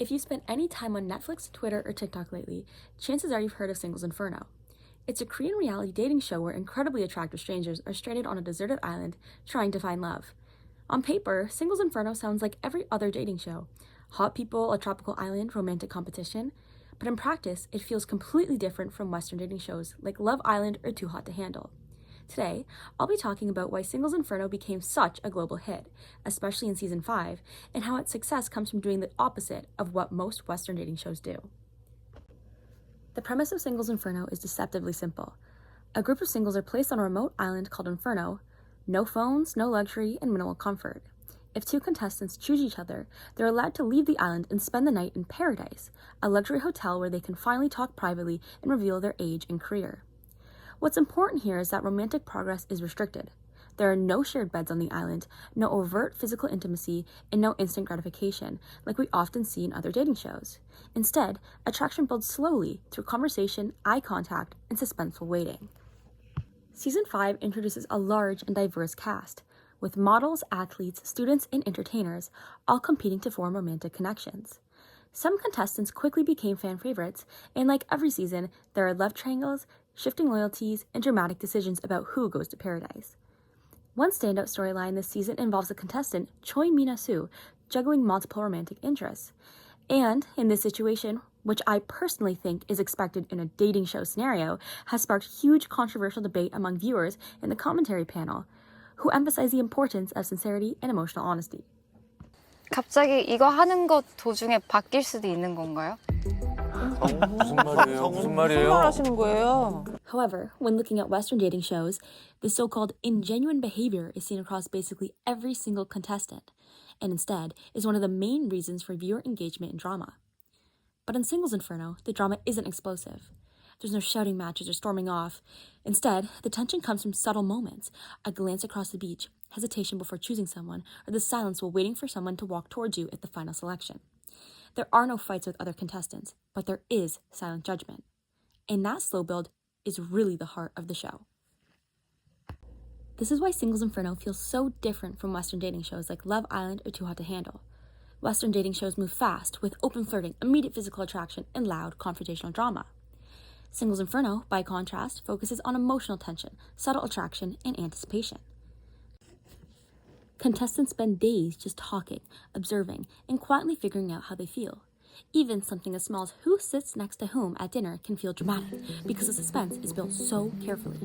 If you spent any time on Netflix, Twitter, or TikTok lately, chances are you've heard of Singles Inferno. It's a Korean reality dating show where incredibly attractive strangers are stranded on a deserted island trying to find love. On paper, Singles Inferno sounds like every other dating show. Hot people, a tropical island, romantic competition. But in practice, it feels completely different from Western dating shows like Love Island or Too Hot to Handle. Today, I'll be talking about why Singles Inferno became such a global hit, especially in Season 5, and how its success comes from doing the opposite of what most Western dating shows do. The premise of Singles Inferno is deceptively simple. A group of singles are placed on a remote island called Inferno. No phones, no luxury, and minimal comfort. If two contestants choose each other, they're allowed to leave the island and spend the night in Paradise, a luxury hotel where they can finally talk privately and reveal their age and career. What's important here is that romantic progress is restricted. There are no shared beds on the island, no overt physical intimacy, and no instant gratification, like we often see in other dating shows. Instead, attraction builds slowly through conversation, eye contact, and suspenseful waiting. Season 5 introduces a large and diverse cast, with models, athletes, students, and entertainers, all competing to form romantic connections. Some contestants quickly became fan favorites, and like every season, there are love triangles, shifting loyalties, and dramatic decisions about who goes to Paradise. One standout storyline this season involves a contestant, Choi Mina-soo, juggling multiple romantic interests. And in this situation, which I personally think is expected in a dating show scenario, has sparked huge controversial debate among viewers in the commentary panel, who emphasize the importance of sincerity and emotional honesty. 갑자기 이거 하는 것 도중에 바뀔 수도 있는 건가요? 무슨 말이에요? 무슨 말이에요? 무슨 말 하시는 거예요? However, when looking at Western dating shows, the so-called ingenuine behavior is seen across basically every single contestant, and instead is one of the main reasons for viewer engagement and drama. But in Singles Inferno, the drama isn't explosive. There's no shouting matches or storming off. Instead, the tension comes from subtle moments, a glance across the beach, hesitation before choosing someone, or the silence while waiting for someone to walk towards you at the final selection. There are no fights with other contestants, but there is silent judgment. And that slow build is really the heart of the show. This is why Singles Inferno feels so different from Western dating shows like Love Island or Too Hot to Handle. Western dating shows move fast, with open flirting, immediate physical attraction, and loud confrontational drama. Singles Inferno, by contrast, focuses on emotional tension, subtle attraction, and anticipation. Contestants spend days just talking, observing, and quietly figuring out how they feel. Even something as small as who sits next to whom at dinner can feel dramatic because the suspense is built so carefully.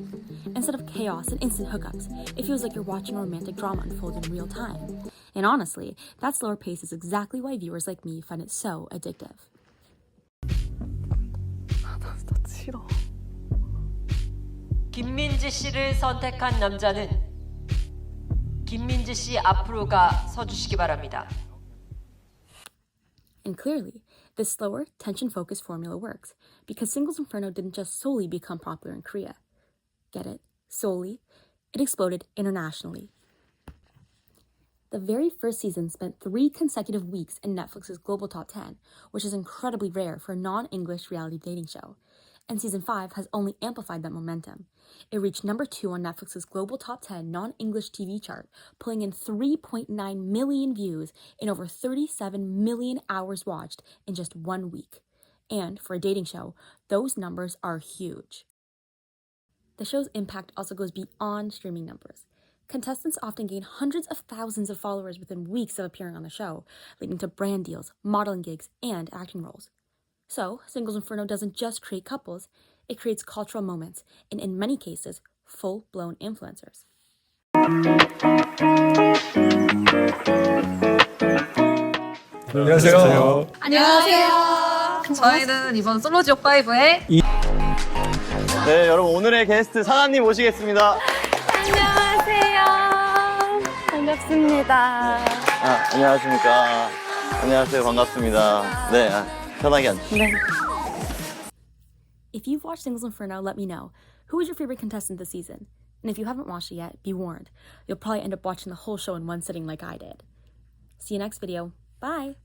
Instead of chaos and instant hookups, it feels like you're watching a romantic drama unfold in real time. And honestly, that slower pace is exactly why viewers like me find it so addictive. 싫어. 김민지 씨를 선택한 남자는 김민지 씨 앞으로가 서주시기 바랍니다. And clearly, this slower, tension-focused formula works because Singles Inferno didn't just solely become popular in Korea. Get it? Solely? It exploded internationally. The very first season spent 3 consecutive weeks in Netflix's global top 10, which is incredibly rare for a non-English reality dating show. And Season 5 has only amplified that momentum. It reached number 2 on Netflix's global top 10 non-English TV chart, pulling in 3.9 million views and over 37 million hours watched in just 1 week. And for a dating show, those numbers are huge. The show's impact also goes beyond streaming numbers. Contestants often gain hundreds of thousands of followers within weeks of appearing on the show, leading to brand deals, modeling gigs, and acting roles. So, Singles Inferno doesn't just create couples, it creates cultural moments, and in many cases, full-blown influencers. 안녕하세요. 안녕하세요. 저희는 이번 솔로지옥 5의 네, 여러분 오늘의 게스트 사나님 모시겠습니다. 안녕하세요. 반갑습니다. 안녕하십니까. 안녕하세요. 반갑습니다. 네, 편하게 앉으시죠. 네. If you've watched Singles Inferno, let me know. Who is your favorite contestant this season? And if you haven't watched it yet, be warned. You'll probably end up watching the whole show in one sitting like I did. See you next video. Bye!